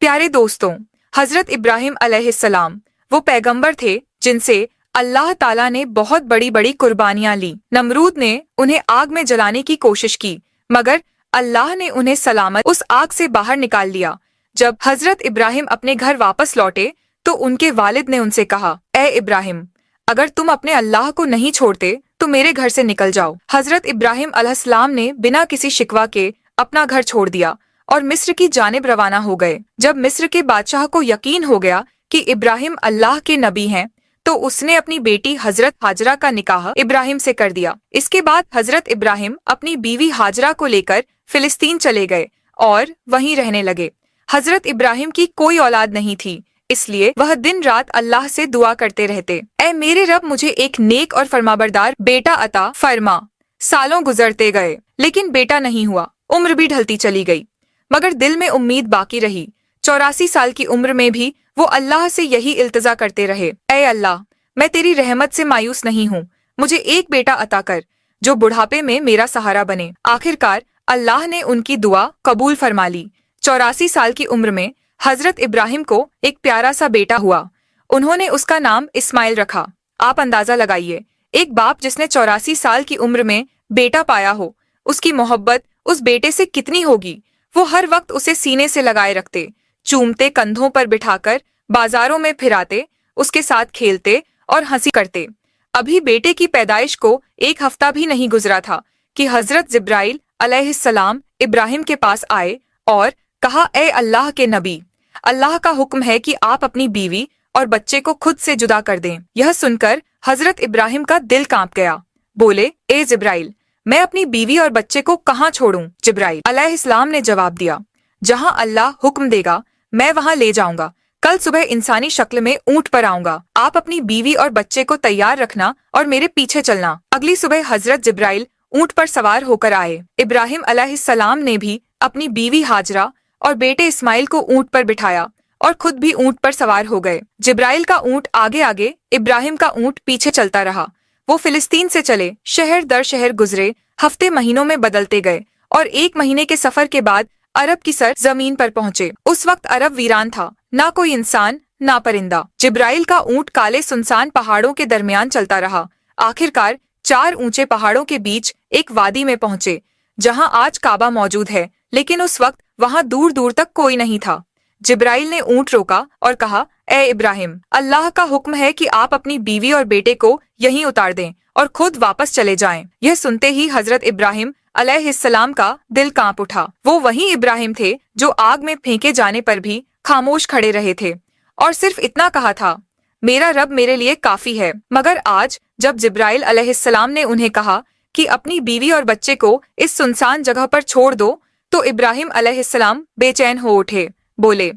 प्यारे दोस्तों, हजरत इब्राहिम अलैहिस्सलाम वो पैगंबर थे जिनसे अल्लाह ताला ने बहुत बड़ी बड़ी कुर्बानियां ली। नमरूद ने उन्हें आग में जलाने की कोशिश की, मगर अल्लाह ने उन्हें सलामत उस आग से बाहर निकाल लिया। जब हजरत इब्राहिम अपने घर वापस लौटे तो उनके वालिद ने उनसे कहा, ए इब्राहिम, अगर तुम अपने अल्लाह को नहीं छोड़ते तो मेरे घर से निकल जाओ। हजरत इब्राहिम अलैहिस्सलाम ने बिना किसी शिकवा के अपना घर छोड़ दिया और मिस्र की जानिब रवाना हो गए। जब मिस्र के बादशाह को यकीन हो गया कि इब्राहिम अल्लाह के नबी हैं, तो उसने अपनी बेटी हजरत हाजरा का निकाह इब्राहिम से कर दिया। इसके बाद हजरत इब्राहिम अपनी बीवी हाजरा को लेकर फिलिस्तीन चले गए और वहीं रहने लगे। हजरत इब्राहिम की कोई औलाद नहीं थी, इसलिए वह दिन रात अल्लाह से दुआ करते रहते, ऐ मेरे रब, मुझे एक नेक और फरमाबरदार बेटा अता फरमा। सालों गुजरते गए लेकिन बेटा नहीं हुआ। उम्र भी ढलती चली गई, मगर दिल में उम्मीद बाकी रही। 84 साल की उम्र में भी वो अल्लाह से यही इल्तिजा करते रहे, ऐ अल्लाह, मैं तेरी रहमत से मायूस नहीं हूँ, मुझे एक बेटा अता कर जो बुढ़ापे में मेरा सहारा बने। आखिरकार अल्लाह ने उनकी दुआ कबूल फरमा ली। 84 साल की उम्र में हजरत इब्राहिम को एक प्यारा सा बेटा हुआ। उन्होंने उसका नाम इस्माइल रखा। आप अंदाजा लगाइए, एक बाप जिसने 84 साल की उम्र में बेटा पाया हो, उसकी मोहब्बत उस बेटे से कितनी होगी। वो हर वक्त उसे सीने से लगाए रखते, चूमते, कंधों पर बिठाकर बाजारों में फिराते, उसके साथ खेलते और हंसी करते। अभी बेटे की पैदाइश को एक हफ्ता भी नहीं गुजरा था कि हजरत जिब्राइल अलैहिस्सलाम इब्राहिम के पास आए और कहा, ए अल्लाह के नबी, अल्लाह का हुक्म है कि आप अपनी बीवी और बच्चे को खुद से जुदा कर दें। यह सुनकर हजरत इब्राहिम का दिल कांप गया। बोले, ए जिब्राइल, मैं अपनी बीवी और बच्चे को कहाँ छोड़ूं? जिब्राइल अलैहिस्सलाम ने जवाब दिया, जहाँ अल्लाह हुक्म देगा मैं वहाँ ले जाऊंगा। कल सुबह इंसानी शक्ल में ऊंट पर आऊंगा। आप अपनी बीवी और बच्चे को तैयार रखना और मेरे पीछे चलना। अगली सुबह हजरत जिब्राइल ऊंट पर सवार होकर आए। इब्राहिम अलैहिस्सलाम ने भी अपनी बीवी हाजरा और बेटे इस्माइल को ऊंट पर बिठाया और खुद भी ऊंट पर सवार हो गए। जिब्राइल का ऊंट आगे आगे, इब्राहिम का ऊंट पीछे चलता रहा। वो फिलिस्तीन से चले, शहर दर शहर गुजरे, हफ्ते महीनों में बदलते गए और 1 महीने के सफर के बाद अरब की सर जमीन पर पहुंचे। उस वक्त अरब वीरान था, ना कोई इंसान ना परिंदा। जिब्राइल का ऊंट काले सुनसान पहाड़ों के दरमियान चलता रहा। आखिरकार 4 ऊंचे पहाड़ों के बीच एक वादी में पहुंचे, जहां आज काबा मौजूद है, लेकिन उस वक्त वहां दूर दूर तक कोई नहीं था। जिब्राइल ने ऊंट रोका और कहा, ए इब्राहिम, अल्लाह का हुक्म है कि आप अपनी बीवी और बेटे को यहीं उतार दें और खुद वापस चले जाएं। यह सुनते ही हजरत इब्राहिम अलैहिस्सलाम का दिल कांप उठा। वो वही इब्राहिम थे जो आग में फेंके जाने पर भी खामोश खड़े रहे थे और सिर्फ इतना कहा था, मेरा रब मेरे लिए काफी है। मगर आज जब जिब्राइल अलैहिस्सलाम ने उन्हें कहा कि अपनी बीवी और बच्चे को इस सुनसान जगह पर छोड़ दो, तो इब्राहिम अलैहिस्सलाम बेचैन हो उठे। बोले,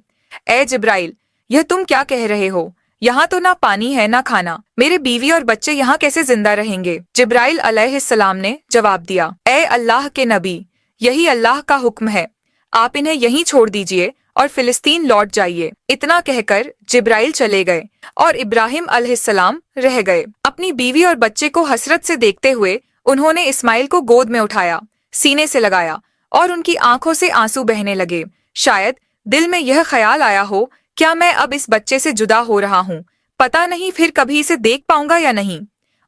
ए जिब्राइल, यह तुम क्या कह रहे हो? यहाँ तो ना पानी है ना खाना, मेरे बीवी और बच्चे यहाँ कैसे जिंदा रहेंगे? जिब्राइल अलैहिस्सलाम ने जवाब दिया, ए अल्लाह के नबी, यही अल्लाह का हुक्म है, आप इन्हें यहीं छोड़ दीजिए और फिलिस्तीन लौट जाइए। इतना कहकर जिब्राइल चले गए और इब्राहिम अलैहिस्सलाम रह गए। अपनी बीवी और बच्चे को हसरत से देखते हुए उन्होंने इस्माइल को गोद में उठाया, सीने से लगाया और उनकी आंखों से आंसू बहने लगे। शायद दिल में यह ख्याल आया हो, क्या मैं अब इस बच्चे से जुदा हो रहा हूँ, पता नहीं फिर कभी इसे देख पाऊंगा या नहीं।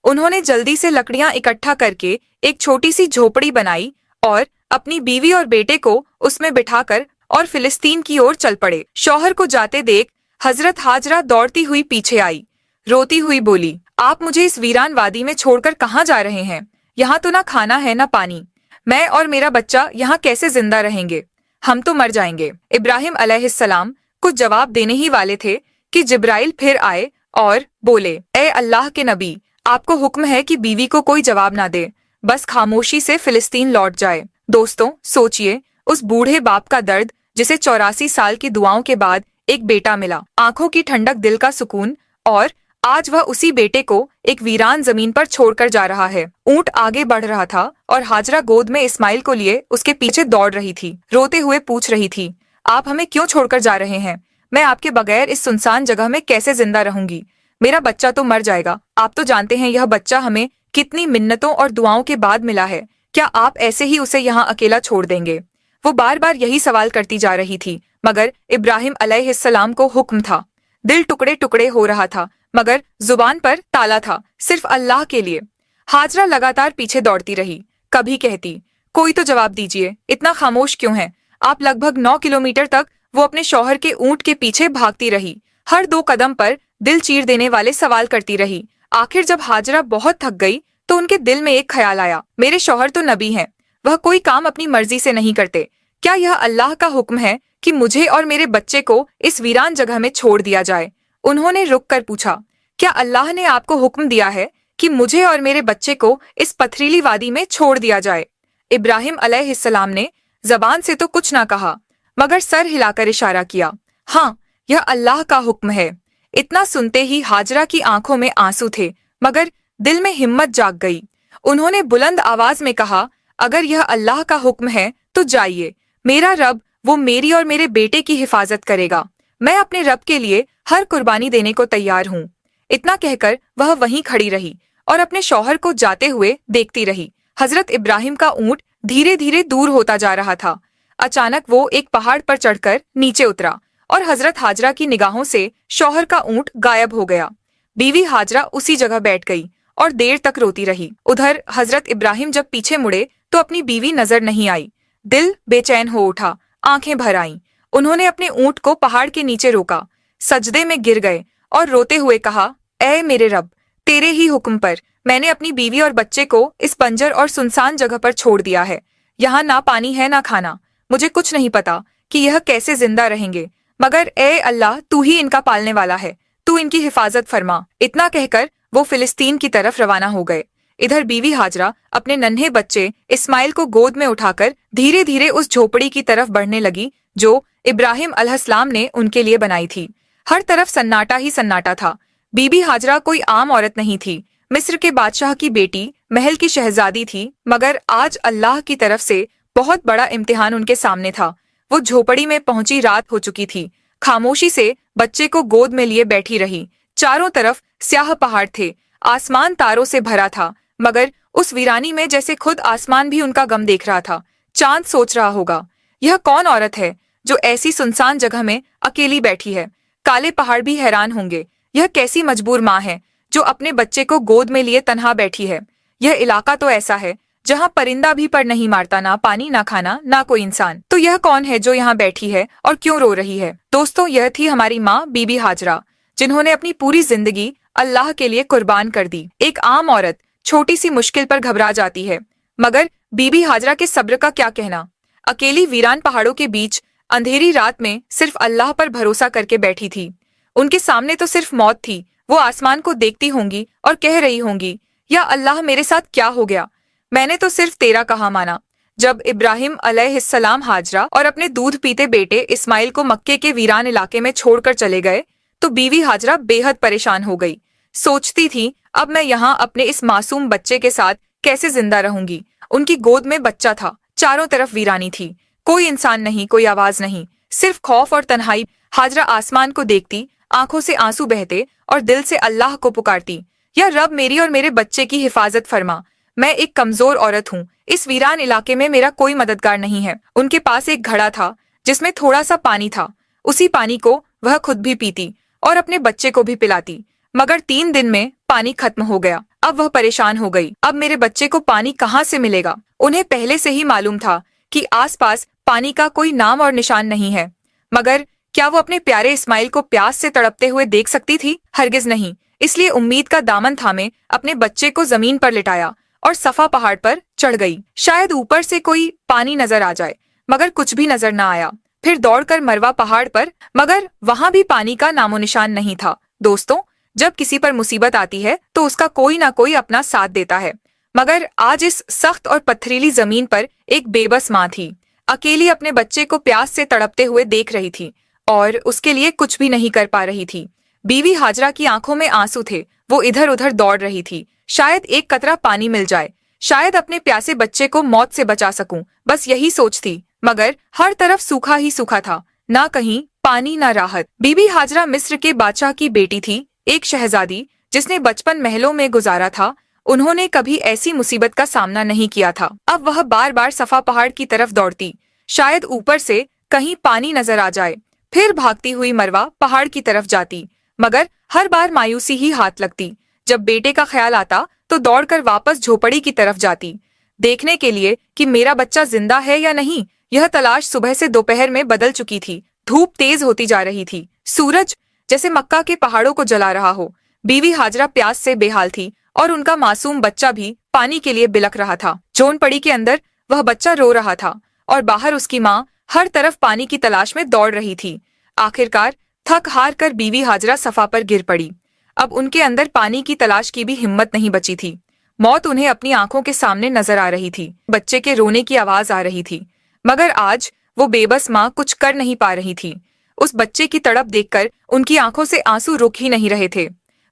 उन्होंने जल्दी से लकड़ियां इकट्ठा करके एक छोटी सी झोपड़ी बनाई और अपनी बीवी और बेटे को उसमें बिठाकर और फिलिस्तीन की ओर चल पड़े। शौहर को जाते देख हजरत हाजरा दौड़ती हुई पीछे आई, रोती हुई बोली, आप मुझे इस वीरान वादी में छोड़कर कहाँ जा रहे हैं? यहाँ तो ना खाना है ना पानी, मैं और मेरा बच्चा यहाँ कैसे जिंदा रहेंगे? हम तो मर जाएंगे। इब्राहिम अलैहिस्सलाम कुछ जवाब देने ही वाले थे कि जिब्राइल फिर आए और बोले, ए अल्लाह के नबी, आपको हुक्म है कि बीवी को कोई जवाब ना दे, बस खामोशी से फिलिस्तीन लौट जाए। दोस्तों, सोचिए उस बूढ़े बाप का दर्द जिसे 84 साल की दुआओं के बाद एक बेटा मिला, आंखों की ठंडक, दिल का सुकून, और आज वह उसी बेटे को एक वीरान जमीन पर छोड़कर जा रहा है। ऊंट आगे बढ़ रहा था और हाजरा गोद में इस्माइल को लिए उसके पीछे दौड़ रही थी, रोते हुए पूछ रही थी, आप हमें क्यों छोड़कर जा रहे हैं? मैं आपके बगैर इस सुनसान जगह में कैसे जिंदा रहूंगी? मेरा बच्चा तो मर जाएगा। आप तो जानते हैं यह बच्चा हमें कितनी मिन्नतों और दुआओं के बाद मिला है, क्या आप ऐसे ही उसे यहाँ अकेला छोड़ देंगे? वो बार बार यही सवाल करती जा रही थी, मगर इब्राहिम अलैहिस्सलाम को हुक्म था। दिल टुकड़े टुकड़े हो रहा था, मगर जुबान पर ताला था, सिर्फ अल्लाह के लिए। हाजरा लगातार पीछे दौड़ती रही। कभी कहती, कोई तो जवाब दीजिए, इतना खामोश क्यों है? आप लगभग 9 किलोमीटर तक वो अपने शौहर के ऊंट के पीछे भागती रही। हर 2 कदम पर दिल चीर देने वाले सवाल करती रही। आखिर जब हाजरा बहुत थक गई तो उनके दिल में एक ख्याल आया, मेरे शौहर तो नबी हैं, वह कोई काम अपनी मर्जी से नहीं करते। क्या यह अल्लाह का हुक्म है कि मुझे और मेरे बच्चे को इस वीरान जगह में छोड़ दिया जाए? उन्होंने रुक कर पूछा, क्या अल्लाह ने आपको हुक्म दिया है कि मुझे और मेरे बच्चे को इस पथरीली वादी में छोड़ दिया जाए? इब्राहिम अलैहिस्सलाम ने जबान से तो कुछ ना कहा, मगर सर हिलाकर इशारा किया, हाँ, यह अल्लाह का हुक्म है। इतना सुनते ही हाजरा की आंखों में आंसू थे, मगर दिल में हिम्मत जाग गई। उन्होंने बुलंद आवाज में कहा, अगर यह अल्लाह का हुक्म है तो जाइए, मेरा रब वो मेरी और मेरे बेटे की हिफाजत करेगा। मैं अपने रब के लिए हर कुर्बानी देने को तैयार हूँ। इतना कहकर वह वहीं खड़ी रही और अपने शौहर को जाते हुए देखती रही। हजरत इब्राहिम का ऊंट धीरे धीरे दूर होता जा रहा था। अचानक वो एक पहाड़ पर चढ़कर नीचे उतरा और हजरत हाजरा की निगाहों से शौहर का ऊंट गायब हो गया। बीवी हाजरा उसी जगह बैठ गई और देर तक रोती रही। उधर हजरत इब्राहिम जब पीछे मुड़े तो अपनी बीवी नजर नहीं आई। दिल बेचैन हो उठा, आंखें भर आईं। उन्होंने अपने ऊंट को पहाड़ के नीचे रोका, सजदे में गिर गए और रोते हुए कहा, ऐ मेरे रब, तेरे ही हुक्म पर मैंने अपनी बीवी और बच्चे को इस बंजर और सुनसान जगह पर छोड़ दिया है। यहाँ ना पानी है ना खाना। मुझे कुछ नहीं पता कि यह कैसे जिंदा रहेंगे, मगर ए अल्लाह, तू ही इनका पालने वाला है, तू इनकी हिफाजत फरमा। इतना कहकर वो फिलिस्तीन की तरफ रवाना हो गए। इधर बीवी हाजरा अपने नन्हे बच्चे इस्माइल को गोद में उठाकर धीरे धीरे उस झोपड़ी की तरफ बढ़ने लगी जो इब्राहिम अलैहिस्सलाम ने उनके लिए बनाई थी। हर तरफ सन्नाटा ही सन्नाटा था। बीबी हाजरा कोई आम औरत नहीं थी, मिस्र के बादशाह की बेटी, महल की शहजादी थी, मगर आज अल्लाह की तरफ से बहुत बड़ा इम्तिहान उनके सामने था। वो झोपड़ी में पहुंची रात हो चुकी थी। खामोशी से बच्चे को गोद में लिए बैठी रही। चारों तरफ स्याह पहाड़ थे, आसमान तारों से भरा था, मगर उस वीरानी में जैसे खुद आसमान भी उनका गम देख रहा था। चांद सोच रहा होगा, यह कौन औरत है जो ऐसी सुनसान जगह में अकेली बैठी है? काले पहाड़ भी हैरान होंगे, यह कैसी मजबूर माँ है जो अपने बच्चे को गोद में लिए तन्हा बैठी है। यह इलाका तो ऐसा है जहाँ परिंदा भी पर नहीं मारता, ना पानी ना खाना ना कोई इंसान। तो यह कौन है जो यहाँ बैठी है और क्यों रो रही है? दोस्तों, यह थी हमारी माँ बीबी हाजरा, जिन्होंने अपनी पूरी जिंदगी अल्लाह के लिए कुर्बान कर दी। एक आम औरत छोटी सी मुश्किल पर घबरा जाती है, मगर बीबी हाजरा के सब्र का क्या कहना। अकेली वीरान पहाड़ों के बीच अंधेरी रात में सिर्फ अल्लाह पर भरोसा करके बैठी थी। उनके सामने तो सिर्फ मौत थी। वो आसमान को देखती होंगी और कह रही होंगी, या अल्लाह, मेरे साथ क्या हो गया? मैंने तो सिर्फ तेरा कहा माना। जब इब्राहिम अलैहिस्सलाम हाजरा और अपने दूध पीते बेटे इस्माइल को मक्के के वीरान इलाके में छोड़कर चले गए तो बीवी हाजरा बेहद परेशान हो गई। सोचती थी, अब मैं यहाँ अपने इस मासूम बच्चे के साथ कैसे जिंदा रहूंगी। उनकी गोद में बच्चा था, चारों तरफ वीरानी थी, कोई इंसान नहीं, कोई आवाज नहीं, सिर्फ खौफ और तन्हाई। हाजरा आसमान को देखती, आंखों से आंसू बहते और दिल से अल्लाह को पुकारती, या रब, मेरी और मेरे बच्चे की हिफाजत फरमा। मैं एक कमजोर औरत हूँ, इस वीरान इलाके में मेरा कोई मददगार नहीं है। उनके पास एक घड़ा था जिसमें थोड़ा सा पानी था। उसी पानी को वह खुद भी पीती और अपने बच्चे को भी पिलाती, मगर 3 दिन में पानी खत्म हो गया। अब वह परेशान हो गई, अब मेरे बच्चे को पानी कहाँ से मिलेगा? उन्हें पहले से ही मालूम था कि आसपास पानी का कोई नाम और निशान नहीं है, मगर क्या वो अपने प्यारे इस्माइल को प्यास से तड़पते हुए देख सकती थी? हरगिज नहीं। इसलिए उम्मीद का दामन थामे अपने बच्चे को जमीन पर लिटाया और सफा पहाड़ पर चढ़ गई। शायद ऊपर से कोई पानी नजर आ जाए, मगर कुछ भी नजर न आया। फिर दौड़कर मरवा पहाड़ पर, मगर वहां भी पानी का नामो निशान नहीं था। दोस्तों, जब किसी पर मुसीबत आती है तो उसका कोई ना कोई अपना साथ देता है, मगर आज इस सख्त और पथरीली जमीन पर एक बेबस माँ थी, अकेली अपने बच्चे को प्यास से तड़पते हुए देख रही थी और उसके लिए कुछ भी नहीं कर पा रही थी। बीवी हाजरा की आंखों में आंसू थे, वो इधर उधर दौड़ रही थी। शायद एक कतरा पानी मिल जाए, शायद अपने प्यासे बच्चे को मौत से बचा सकूं, बस यही सोच थी, मगर हर तरफ सूखा ही सूखा था, ना कहीं पानी ना राहत। बीबी हाजरा मिस्र के बादशाह की बेटी थी, एक शहजादी जिसने बचपन महलों में गुजारा था। उन्होंने कभी ऐसी मुसीबत का सामना नहीं किया था। अब वह बार बार सफा पहाड़ की तरफ दौड़ती, शायद ऊपर से कहीं पानी नजर आ जाए। फिर भागती हुई मरवा पहाड़ की तरफ जाती, मगर हर बार मायूसी ही हाथ लगती। जब बेटे का ख्याल आता तो दौड़कर वापस झोपड़ी की तरफ जाती, देखने के लिए कि मेरा बच्चा जिंदा है या नहीं। यह तलाश सुबह से दोपहर में बदल चुकी थी। धूप तेज होती जा रही थी, सूरज जैसे मक्का के पहाड़ों को जला रहा हो। बीवी हाजरा प्यास से बेहाल थी और उनका मासूम बच्चा भी पानी के लिए बिलख रहा था। झोंपड़ी के अंदर वह बच्चा रो रहा था और बाहर उसकी माँ हर तरफ पानी की तलाश में दौड़ रही थी। आखिरकार थक हार कर बीवी हाजरा सफा पर गिर पड़ी। अब उनके अंदर पानी की तलाश की भी हिम्मत नहीं बची थी। मौत उन्हें अपनी आंखों के सामने नजर आ रही थी। बच्चे के रोने की आवाज आ रही थी, मगर आज वो बेबस माँ कुछ कर नहीं पा रही थी। उस बच्चे की तड़प देखकर उनकी आंखों से आंसू रुक ही नहीं रहे थे।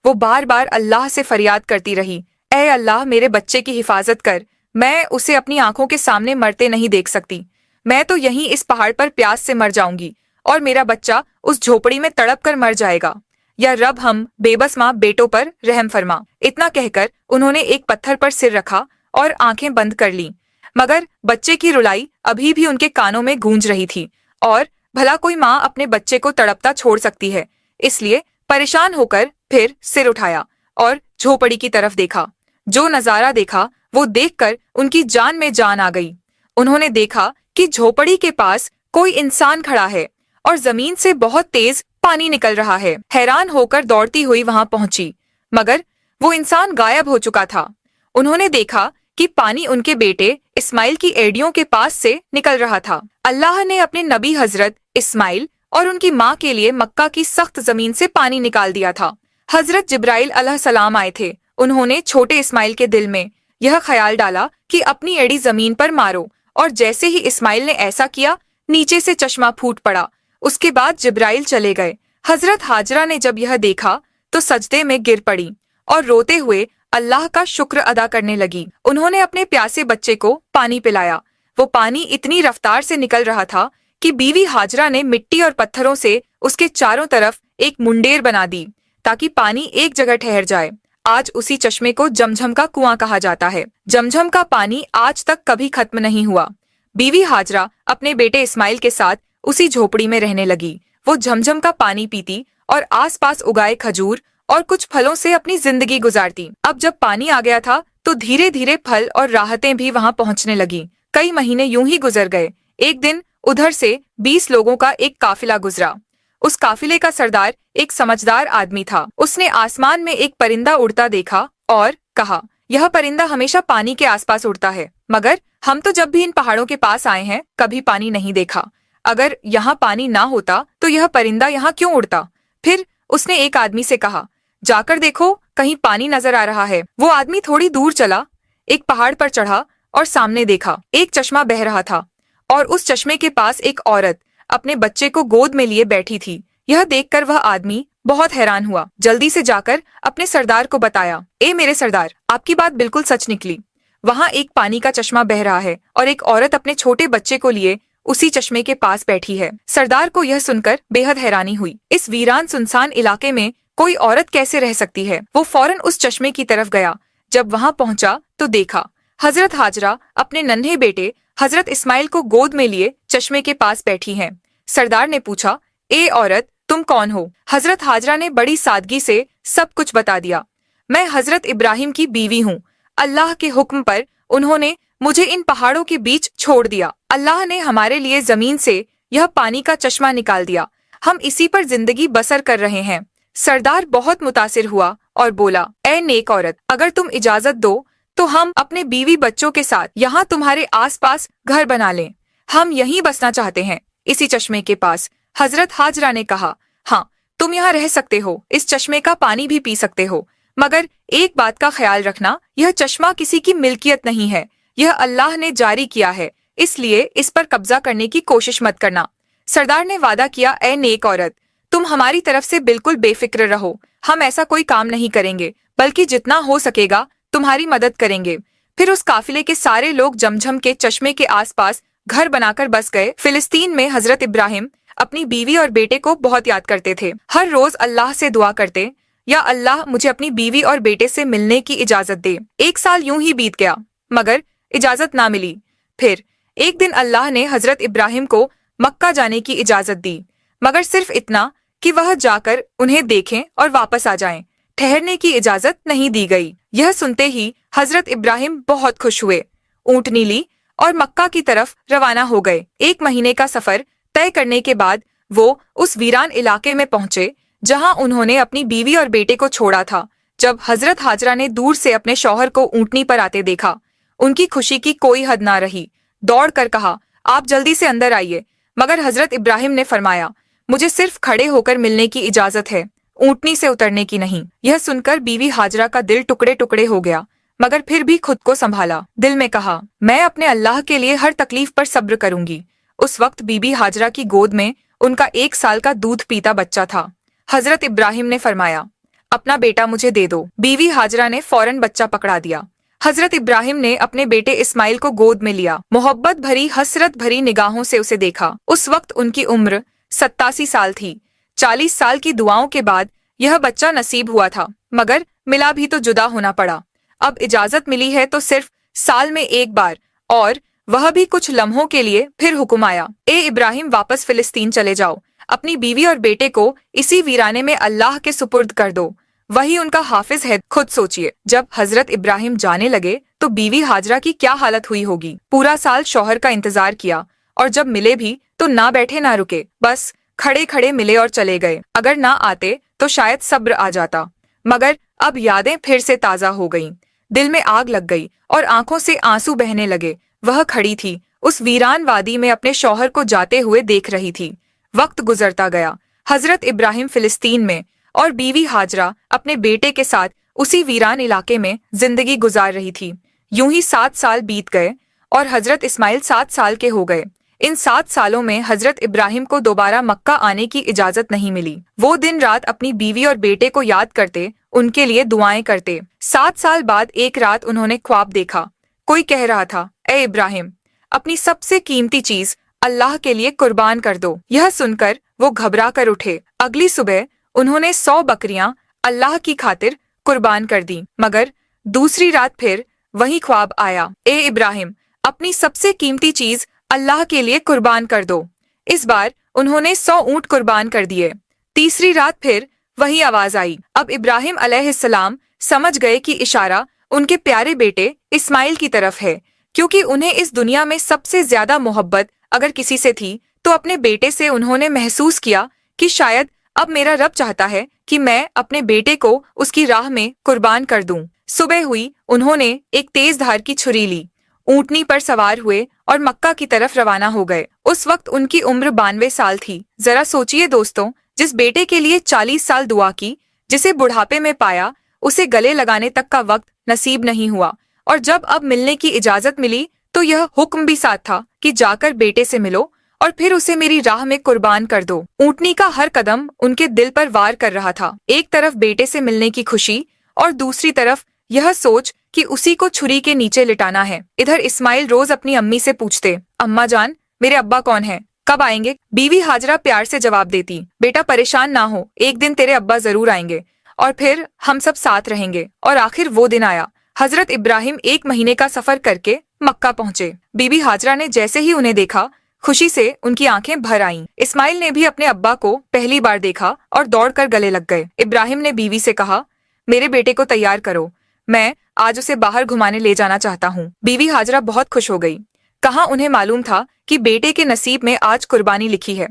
वो बार बार अल्लाह से फरियाद करती रही, ऐ अल्लाह मेरे बच्चे की हिफाजत कर, मैं उसे अपनी आंखों के सामने मरते नहीं देख सकती। मैं तो यहीं इस पहाड़ पर प्यास से मर जाऊंगी और मेरा बच्चा उस झोपड़ी में तड़प कर मर जाएगा। या रब हम बेबस माँ बेटों पर रहम फरमा। इतना कहकर उन्होंने एक पत्थर पर सिर रखा और आंखें बंद कर लीं। मगर बच्चे की रुलाई अभी भी उनके कानों में गूंज रही थी और भला कोई माँ अपने बच्चे को तड़पता छोड़ सकती है। इसलिए परेशान होकर फिर सिर उठाया और झोपड़ी की तरफ देखा। जो नजारा देखा वो देखकर उनकी जान में जान आ गई। उन्होंने देखा कि झोपड़ी के पास कोई इंसान खड़ा है और जमीन से बहुत तेज पानी निकल रहा है। हैरान होकर दौड़ती हुई वहां पहुंची, मगर वो इंसान गायब हो चुका था। उन्होंने देखा कि पानी उनके बेटे इस्माइल की एड़ियों के पास से निकल रहा था। अल्लाह ने अपने नबी हजरत इस्माइल और उनकी माँ के लिए मक्का की सख्त जमीन से पानी निकाल दिया था। हजरत जिब्राइल अलैहिस्सलाम आए थे। उन्होंने छोटे इस्माइल के दिल में यह ख्याल डाला कि अपनी एड़ी जमीन पर मारो, और जैसे ही इस्माइल ने ऐसा किया, नीचे से चश्मा फूट पड़ा। उसके बाद जिब्राइल चले गए। हजरत हाजरा ने जब यह देखा तो सजदे में गिर पड़ी और रोते हुए अल्लाह का शुक्र अदा करने लगी। उन्होंने अपने प्यासे बच्चे को पानी पिलाया। वो पानी इतनी रफ्तार से निकल रहा था कि बीवी हाजरा ने मिट्टी और पत्थरों से उसके चारों तरफ एक मुंडेर बना दी ताकि पानी एक जगह ठहर जाए। आज उसी चश्मे को जमझम का कुआं कहा जाता है। जमझम का पानी आज तक कभी खत्म नहीं हुआ। बीवी हाजरा अपने बेटे इस्माइल के साथ उसी झोपड़ी में रहने लगी। वो झमझम का पानी पीती और आसपास उगाए खजूर और कुछ फलों से अपनी जिंदगी गुजारती। अब जब पानी आ गया था तो धीरे धीरे फल और राहतें भी वहां पहुंचने लगी। कई महीने यूं ही गुजर गए। एक दिन उधर से 20 लोगों का एक काफिला गुजरा। उस काफिले का सरदार एक समझदार आदमी था। उसने आसमान में एक परिंदा उड़ता देखा और कहा, यह परिंदा हमेशा पानी के आसपास उड़ता है, मगर हम तो जब भी इन पहाड़ों के पास आए हैं कभी पानी नहीं देखा। अगर यहाँ पानी ना होता तो यह परिंदा यहाँ क्यों उड़ता? फिर उसने एक आदमी से कहा, जाकर देखो कहीं पानी नजर आ रहा है। वो आदमी थोड़ी दूर चला, एक पहाड़ पर चढ़ा और सामने देखा एक चश्मा बह रहा था और उस चश्मे के पास एक औरत अपने बच्चे को गोद में लिए बैठी थी। यह देखकर वह आदमी बहुत हैरान हुआ। जल्दी से जाकर अपने सरदार को बताया, ए मेरे सरदार, आपकी बात बिल्कुल सच निकली। वहाँ एक पानी का चश्मा बह रहा है और एक औरत अपने छोटे बच्चे को लिए उसी चश्मे के पास बैठी है। सरदार को यह सुनकर बेहद हैरानी हुई। इस वीरान सुनसान इलाके में कोई औरत कैसे रह सकती है? वो फौरन उस चश्मे की तरफ गया। जब वहाँ पहुंचा तो देखा हजरत हाजरा अपने नन्हे बेटे हजरत इस्माइल को गोद में लिए चश्मे के पास बैठी हैं। सरदार ने पूछा, ए औरत, तुम कौन हो? हजरत हाजरा ने बड़ी सादगी से सब कुछ बता दिया। मैं हजरत इब्राहिम की बीवी हूँ। अल्लाह के हुक्म पर उन्होंने मुझे इन पहाड़ों के बीच छोड़ दिया। अल्लाह ने हमारे लिए जमीन से यह पानी का चश्मा निकाल दिया। हम इसी पर जिंदगी बसर कर रहे हैं। सरदार बहुत मुतासिर हुआ और बोला, ए नेक औरत, अगर तुम इजाजत दो तो हम अपने बीवी बच्चों के साथ यहाँ तुम्हारे आसपास घर बना लें। हम यहीं बसना चाहते हैं, इसी चश्मे के पास। हजरत हाजरा ने कहा, हाँ, तुम यहाँ रह सकते हो, इस चश्मे का पानी भी पी सकते हो, मगर एक बात का ख्याल रखना, यह चश्मा किसी की मिल्कियत नहीं है। यह अल्लाह ने जारी किया है, इसलिए इस पर कब्जा करने की कोशिश मत करना। सरदार ने वादा किया, ए नेक औरत, तुम हमारी तरफ से बिल्कुल बेफिक्र रहो। हम ऐसा कोई काम नहीं करेंगे, बल्कि जितना हो सकेगा तुम्हारी मदद करेंगे। फिर उस काफिले के सारे लोग जमझम के चश्मे के आसपास घर बनाकर बस गए। फिलिस्तीन में हजरत इब्राहिम अपनी बीवी और बेटे को बहुत याद करते थे। हर रोज अल्लाह से दुआ करते, या अल्लाह मुझे अपनी बीवी और बेटे से मिलने की इजाजत दे। 1 साल यूं ही बीत गया, मगर इजाजत ना मिली। फिर एक दिन अल्लाह ने हजरत इब्राहिम को मक्का जाने की इजाजत दी, मगर सिर्फ इतना कि वह जाकर उन्हें देखें और वापस आ जाएं। ठहरने की इजाजत नहीं दी गई। यह सुनते ही हजरत इब्राहिम बहुत खुश हुए, ऊँटनी ली और मक्का की तरफ रवाना हो गए। 1 महीने का सफर तय करने के बाद वो उस वीरान इलाके में पहुंचे जहां उन्होंने अपनी बीवी और बेटे को छोड़ा था। जब हजरत हाजरा ने दूर से अपने शौहर को ऊँटनी पर आते देखा, उनकी खुशी की कोई हद ना रही। दौड़ कर कहा, आप जल्दी से अंदर आइए। मगर हजरत इब्राहिम ने फरमाया, मुझे सिर्फ खड़े होकर मिलने की इजाजत है, ऊँटनी से उतरने की नहीं। यह सुनकर बीवी हाजरा का दिल टुकड़े टुकड़े हो गया, मगर फिर भी खुद को संभाला। दिल में कहा, मैं अपने अल्लाह के लिए हर तकलीफ पर सब्र करूंगी। उस वक्त बीबी हाजरा की गोद में उनका 1 साल का दूध पीता बच्चा था। हजरत इब्राहिम ने फरमाया, अपना बेटा मुझे दे दो। बीवी हाजरा ने फौरन बच्चा पकड़ा दिया। हजरत इब्राहिम ने अपने बेटे इस्माइल को गोद में लिया, मोहब्बत भरी हसरत भरी निगाहों से उसे देखा। उस वक्त उनकी उम्र 87 साल थी। 40 साल की दुआओं के बाद यह बच्चा नसीब हुआ था, मगर मिला भी तो जुदा होना पड़ा। अब इजाजत मिली है तो सिर्फ साल में 1 बार, और वह भी कुछ लम्हों के लिए। फिर हुक्म आया, ए इब्राहिम, वापस फिलिस्तीन चले जाओ। अपनी बीवी और बेटे को इसी वीराने में अल्लाह के सुपुर्द कर दो, वही उनका हाफिज है। खुद सोचिए, जब हजरत इब्राहिम जाने लगे तो बीवी हाजरा की क्या हालत हुई होगी। पूरा साल शौहर का इंतजार किया, और जब मिले भी तो ना बैठे ना रुके, बस खड़े खड़े मिले और चले गए। अगर ना आते तो शायद सब्र आ जाता, मगर अब यादें फिर से ताजा हो गईं। दिल में आग लग गई और आंखों से आंसू बहने लगे। वह खड़ी थी, उस वीरान वादी में अपने शौहर को जाते हुए देख रही थी। वक्त गुजरता गया। हजरत इब्राहिम फिलिस्तीन में और बीवी हाजरा अपने बेटे के साथ उसी वीरान इलाके में जिंदगी गुजार रही थी। यूं ही 7 साल बीत गए और हजरत इस्माइल 7 साल के हो गए। इन 7 सालों में हजरत इब्राहिम को दोबारा मक्का आने की इजाजत नहीं मिली। वो दिन रात अपनी बीवी और बेटे को याद करते, उनके लिए दुआएं करते। 7 साल बाद एक रात उन्होंने ख्वाब देखा। कोई कह रहा था, ए इब्राहिम, अपनी सबसे कीमती चीज अल्लाह के लिए कुर्बान कर दो। यह सुनकर वो घबरा कर उठे। अगली सुबह उन्होंने 100 बकरियां अल्लाह की खातिर कुर्बान कर दी। मगर दूसरी रात फिर वही ख्वाब आया, ए इब्राहिम, अपनी सबसे कीमती चीज अल्लाह के लिए कुर्बान कर दो। इस बार उन्होंने 100 ऊंट कुर्बान कर दिए। तीसरी रात फिर वही आवाज आई। अब इब्राहिम अलैहिस्सलाम समझ गए कि इशारा उनके प्यारे बेटे इस्माइल की तरफ है, क्योंकि उन्हें इस दुनिया में सबसे ज्यादा मोहब्बत अगर किसी से थी तो अपने बेटे से। उन्होंने महसूस किया कि शायद अब मेरा रब चाहता है कि मैं अपने बेटे को उसकी राह में कुर्बान कर दूं। सुबह हुई, उन्होंने एक तेज धार की छुरी ली, ऊंटनी पर सवार हुए और मक्का की तरफ रवाना हो गए। उस वक्त उनकी उम्र 92 साल थी। जरा सोचिए दोस्तों, जिस बेटे के लिए 40 साल दुआ की, जिसे बुढ़ापे में पाया, उसे गले लगाने तक का वक्त नसीब नहीं हुआ, और जब अब मिलने की इजाजत मिली तो यह हुक्म भी साथ था कि जाकर बेटे से मिलो और फिर उसे मेरी राह में कुर्बान कर दो। ऊंटनी का हर कदम उनके दिल पर वार कर रहा था। एक तरफ बेटे से मिलने की खुशी और दूसरी तरफ यह सोच कि उसी को छुरी के नीचे लिटाना है। इधर इस्माइल रोज अपनी अम्मी से पूछते, अम्मा जान, मेरे अब्बा कौन है, कब आएंगे? बीवी हाजरा प्यार से जवाब देती, बेटा परेशान ना हो, एक दिन तेरे अब्बा जरूर आएंगे और फिर हम सब साथ रहेंगे। और आखिर वो दिन आया। हजरत इब्राहिम 1 महीने का सफर करके मक्का पहुंचे। बीबी हाजरा ने जैसे ही उन्हें देखा, खुशी से उनकी आंखें भर आईं। इस्माइल ने भी अपने अब्बा को पहली बार देखा और दौड़कर गले लग गए। इब्राहिम ने बीवी से कहा, मेरे बेटे को तैयार करो, मैं आज उसे बाहर घुमाने ले जाना चाहता हूँ। बीवी हाजरा बहुत खुश हो गई। कहाँ उन्हें मालूम था कि बेटे के नसीब में आज कुर्बानी लिखी है।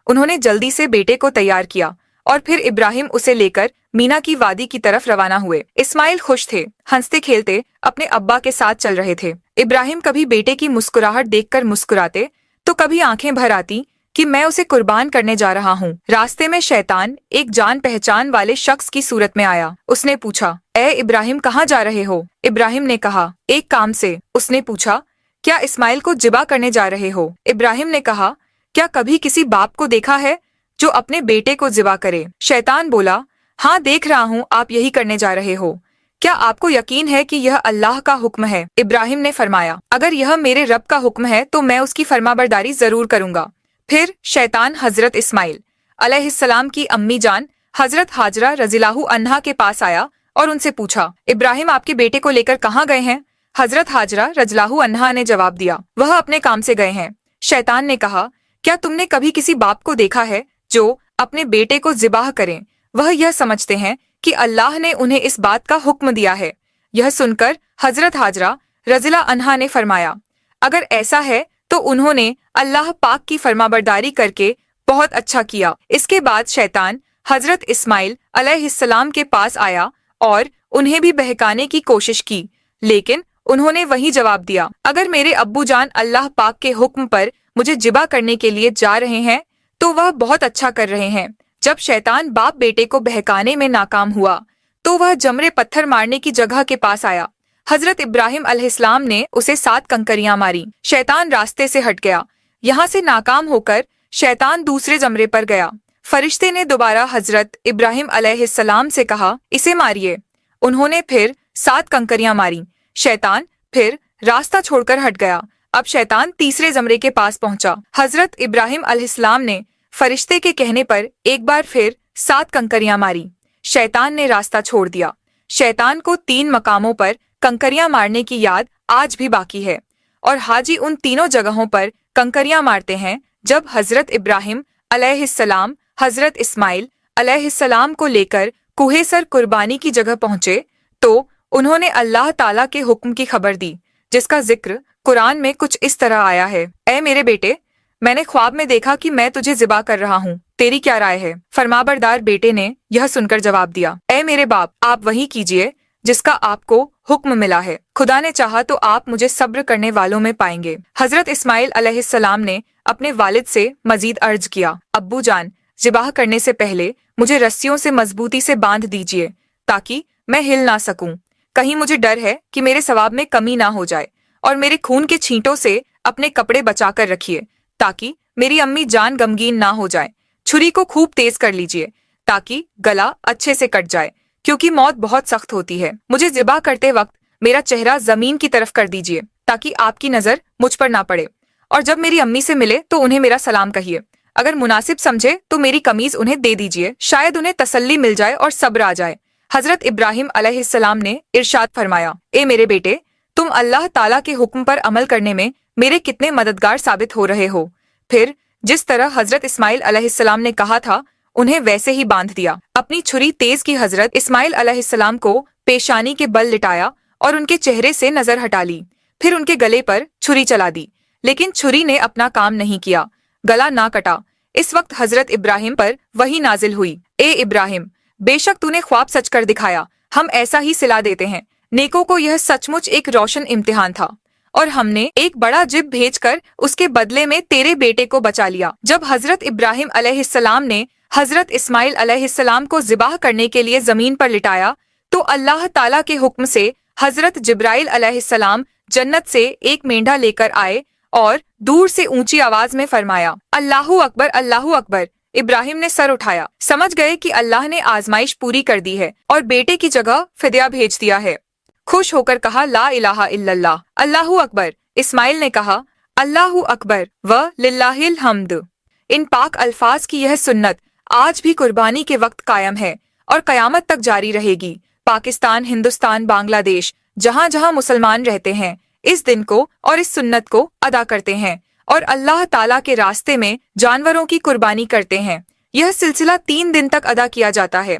उन्होंने जल्दी से बेटे को तैयार किया और फिर इब्राहिम उसे लेकर मीना की वादी की तरफ रवाना हुए। इस्माइल खुश थे, हंसते खेलते अपने अब्बा के साथ चल रहे थे। इब्राहिम कभी बेटे की मुस्कुराहट देखकर मुस्कुराते तो कभी आंखें भर आती कि मैं उसे कुर्बान करने जा रहा हूँ। रास्ते में शैतान एक जान पहचान वाले शख्स की सूरत में आया। उसने पूछा, ए इब्राहिम, कहाँ जा रहे हो? इब्राहिम ने कहा, एक काम से। उसने पूछा, क्या इस्माइल को जिबा करने जा रहे हो? इब्राहिम ने कहा, क्या कभी किसी बाप को देखा है जो अपने बेटे को जिबा करे? शैतान बोला, हाँ देख रहा हूँ आप यही करने जा रहे हो। क्या आपको यकीन है कि यह अल्लाह का हुक्म है? इब्राहिम ने फरमाया, अगर यह मेरे रब का हुक्म है तो मैं उसकी फरमाबरदारी जरूर करूंगा। फिर शैतान हजरत इस्माइल अलैहिस्सलाम की अम्मी जान हजरत हाजरा रज़ियल्लाहु अन्हा के पास आया और उनसे पूछा, इब्राहिम आपके बेटे को लेकर कहाँ गए हैं? हजरत हाजरा रज़ियल्लाहु अन्हा ने जवाब दिया, वह अपने काम से गए हैं। शैतान ने कहा, क्या तुमने कभी किसी बाप को देखा है जो अपने बेटे को ज़िबाह करें? वह यह समझते हैं कि अल्लाह ने उन्हें इस बात का हुक्म दिया है। यह सुनकर हजरत हाजरा रज़ियल्लाहु अन्हा ने फरमाया, अगर ऐसा है तो उन्होंने अल्लाह पाक की फरमाबरदारी करके बहुत अच्छा किया। इसके बाद शैतान हजरत इस्माइल अलैहिस्सलाम के पास आया और उन्हें भी बहकाने की कोशिश की, लेकिन उन्होंने वही जवाब दिया, अगर मेरे अब्बू जान अल्लाह पाक के हुक्म पर मुझे जिबा करने के लिए जा रहे हैं तो वह बहुत अच्छा कर रहे हैं। जब शैतान बाप बेटे को बहकाने में नाकाम हुआ तो वह जमरे पत्थर मारने की जगह के पास आया। हजरत इब्राहिम अलैहिस्सलाम ने उसे 7 कंकरियां मारी। शैतान रास्ते से हट गया। यहाँ से नाकाम होकर शैतान दूसरे जमरे पर गया। फरिश्ते ने दोबारा हजरत इब्राहिम अलैहिस्सलाम से कहा, इसे मारिए। उन्होंने फिर 7 कंकरियां मारी। शैतान फिर रास्ता छोड़कर हट गया। अब शैतान तीसरे जमरे के पास पहुंचा। हजरत इब्राहिम अलैहिस्सलाम ने फरिश्ते के कहने पर एक बार फिर 7 कंकरियां मारी। शैतान ने रास्ता छोड़ दिया। शैतान को 3 मकामों पर कंकरियां मारने की याद आज भी बाकी है और हाजी उन तीनों जगहों पर कंकरियां मारते हैं जब हजरत इब्राहिम अलैहिस्सलाम हजरत इस्माइल अलैहिस्सलाम को लेकर कुहेसर कुर्बानी की जगह पहुंचे तो उन्होंने अल्लाह ताला के हुक्म की खबर दी, जिसका जिक्र कुरान में कुछ इस तरह आया है, ऐ मेरे बेटे, मैंने ख्वाब में देखा कि मैं तुझे ज़िबा कर रहा हूँ, तेरी क्या राय है? फरमाबरदार बेटे ने यह सुनकर जवाब दिया, ऐ मेरे बाप, आप वही कीजिए जिसका आपको हुक्म मिला है। खुदा ने चाहा तो आप मुझे सब्र करने वालों में पाएंगे। हजरत इस्माइल अलैहिस्सलाम ने अपने वालिद से मजीद अर्ज किया, अब्बू जान, ज़िबाह करने से पहले मुझे रस्सियों से मजबूती से बांध दीजिए ताकि मैं हिल ना सकूं। कहीं मुझे डर है कि मेरे सवाब में कमी ना हो जाए, और मेरे खून के छींटों से अपने कपड़े बचाकर रखिए ताकि मेरी अम्मी जान गमगीन ना हो जाए। छुरी को खूब तेज कर लीजिए ताकि गला अच्छे से कट जाए, क्योंकि मौत बहुत सख्त होती है। मुझे ज़िबा करते वक्त मेरा चेहरा जमीन की तरफ कर दीजिए ताकि आपकी नजर मुझ पर ना पड़े, और जब मेरी अम्मी से मिले तो उन्हें मेरा सलाम कहिए। अगर मुनासिब समझे तो मेरी कमीज उन्हें दे दीजिए, शायद उन्हें तसल्ली मिल जाए और सब्र आ जाए। हजरत इब्राहिम अलैहिस्सलाम ने इरशाद फरमाया, ए मेरे बेटे, तुम अल्लाह ताला के हुक्म पर अमल करने में मेरे कितने मददगार साबित हो रहे हो। फिर जिस तरह हजरत इस्माइल अलैहिस्सलाम ने कहा था उन्हें वैसे ही बांध दिया। अपनी छुरी तेज की हजरत इस्माइल अलैहिस्सलाम को पेशानी के बल लिटाया और उनके चेहरे से नजर हटा ली। फिर उनके गले पर छुरी चला दी, लेकिन छुरी ने अपना काम नहीं किया, गला ना कटा। इस वक्त हजरत इब्राहिम पर वही नाजिल हुई, ए इब्राहिम, बेशक तूने ख्वाब सच कर दिखाया, हम ऐसा ही सिला देते हैं। नेकों को यह सचमुच एक रोशन इम्तिहान था और हमने एक बड़ा जिब भेजकर उसके बदले में तेरे बेटे को बचा लिया। जब हजरत इब्राहिम अलैहिस्सलाम ने हजरत इस्माइल अलैहिस्सलाम को ज़िबाह करने के लिए जमीन पर लिटाया तो अल्लाह ताला के हुक्म से हजरत जिब्राइल अलैहिस्सलाम जन्नत से एक मेंढा लेकर आए और दूर से ऊंची आवाज में फरमाया, अल्लाहू अकबर, अल्लाहू अकबर। इब्राहिम ने सर उठाया, समझ गए कि अल्लाह ने आजमाइश पूरी कर दी है और बेटे की जगह फिदिया भेज दिया है। खुश होकर कहा, ला इलाहा इल्लल्लाह, अल्लाहू अकबर। इस्माइल ने कहा, अल्लाहू अकबर व लिल्लाहिल हम्द। इन पाक अल्फाज की यह सुन्नत आज भी कुर्बानी के वक्त कायम है और कयामत तक जारी रहेगी। पाकिस्तान, हिंदुस्तान, बांग्लादेश, जहाँ जहाँ मुसलमान रहते हैं इस दिन को और इस सुन्नत को अदा करते हैं और अल्लाह ताला के रास्ते में जानवरों की कुर्बानी करते हैं। यह सिलसिला 3 दिन तक अदा किया जाता है,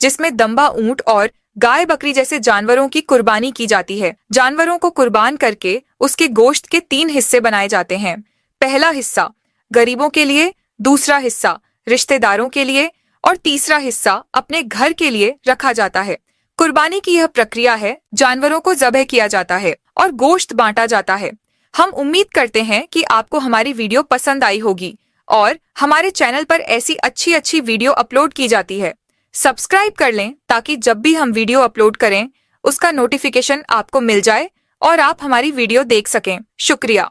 जिसमें दम्बा ऊंट और गाय बकरी जैसे जानवरों की कुर्बानी की जाती है। जानवरों को कुर्बान करके उसके गोश्त के 3 हिस्से बनाए जाते हैं। पहला हिस्सा गरीबों के लिए, दूसरा हिस्सा रिश्तेदारों के लिए और तीसरा हिस्सा अपने घर के लिए रखा जाता है। कुर्बानी की यह प्रक्रिया है, जानवरों को ज़बह किया जाता है और गोश्त बांटा जाता है। हम उम्मीद करते हैं कि आपको हमारी वीडियो पसंद आई होगी और हमारे चैनल पर ऐसी अच्छी अच्छी वीडियो अपलोड की जाती है। सब्सक्राइब कर लें ताकि जब भी हम वीडियो अपलोड करें उसका नोटिफिकेशन आपको मिल जाए और आप हमारी वीडियो देख सकें। शुक्रिया।